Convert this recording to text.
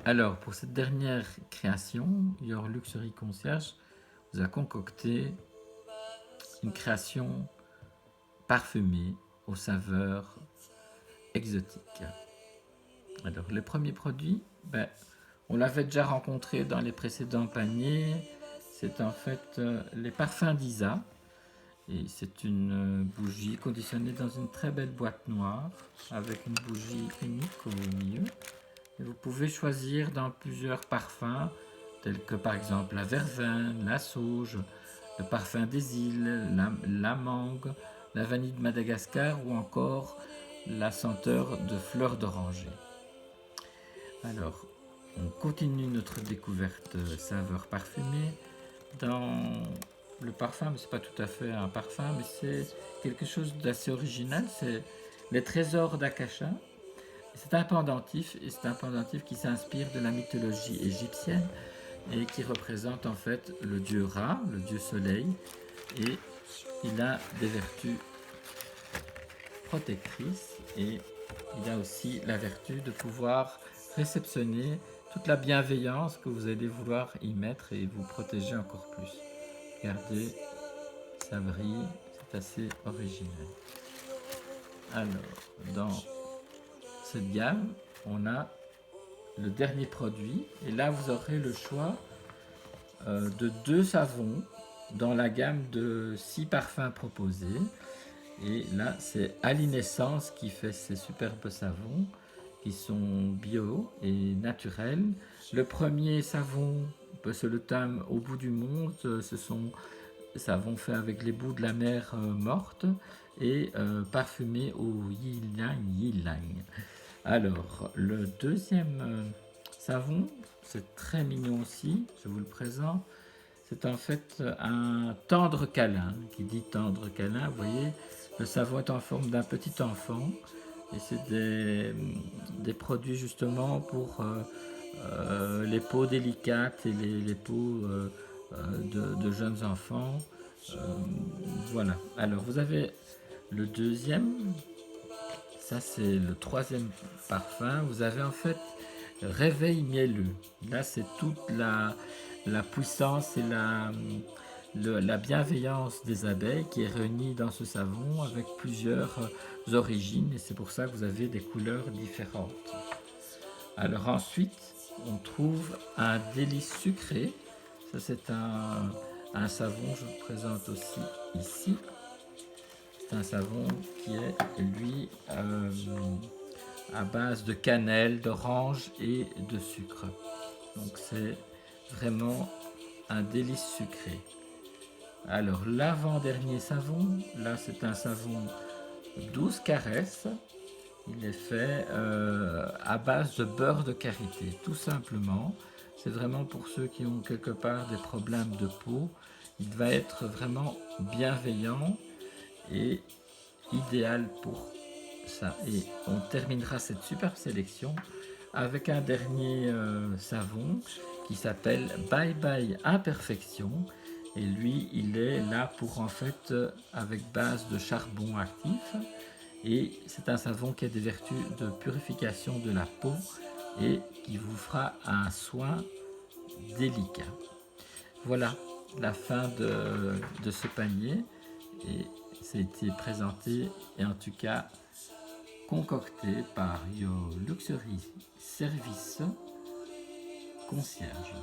Alors, pour cette dernière création, Your Luxury Concierge vous a concocté une création parfumée aux saveurs exotiques. Alors, les premiers produits, on l'avait déjà rencontré dans les précédents paniers. C'est en fait les parfums d'Isa. Et c'est une bougie conditionnée dans une très belle boîte noire avec une bougie unique au milieu. Et vous pouvez choisir dans plusieurs parfums, tels que par exemple la verveine, la sauge, le parfum des îles, la mangue, la vanille de Madagascar ou encore la senteur de fleurs d'oranger. Alors, on continue notre découverte saveur parfumée dans le parfum, mais c'est pas tout à fait un parfum, mais c'est quelque chose d'assez original, c'est les trésors d'Akasha. C'est un pendentif, et c'est un pendentif qui s'inspire de la mythologie égyptienne et qui représente en fait le dieu Ra, le dieu soleil, et il a des vertus protectrices et il a aussi la vertu de pouvoir réceptionner toute la bienveillance que vous allez vouloir y mettre et vous protéger encore plus. Regardez, ça brille, c'est assez original. Alors, dans cette gamme, on a le dernier produit et là vous aurez le choix de 2 savons dans la gamme de 6 parfums proposés. Et là, c'est Alinessence qui fait ces superbes savons qui sont bio et naturels. Le premier savon, c'est le thème au bout du monde. Ce sont savons faits avec les bouts de la mer morte et parfumés au ylang. Alors, le deuxième savon, c'est très mignon aussi, je vous le présente. C'est en fait un tendre câlin. Qui dit tendre câlin, vous voyez, le savon est en forme d'un petit enfant. Et c'est des produits justement pour les peaux délicates et les peaux de jeunes enfants. Euh, voilà. Alors vous avez le deuxième. Ça c'est le troisième parfum. Vous avez en fait réveil mielleux. Là c'est toute la puissance et la bienveillance des abeilles qui est réunie dans ce savon avec plusieurs origines et c'est pour ça que vous avez des couleurs différentes. Alors ensuite, on trouve un délice sucré. Ça c'est un savon, je vous présente aussi ici. C'est un savon qui est lui à base de cannelle, d'orange et de sucre. Donc c'est vraiment un délice sucré. Alors l'avant-dernier savon, là c'est un savon douce caresse. Il est fait à base de beurre de karité, tout simplement. C'est vraiment pour ceux qui ont quelque part des problèmes de peau. Il va être vraiment bienveillant et idéal pour ça. Et on terminera cette superbe sélection avec un dernier savon qui s'appelle Bye Bye Imperfection. Et lui, il est là pour en fait avec base de charbon actif. Et c'est un savon qui a des vertus de purification de la peau et qui vous fera un soin délicat. Voilà la fin de ce panier. Et ça a été présenté et en tout cas concocté par Your Luxury Service Concierge.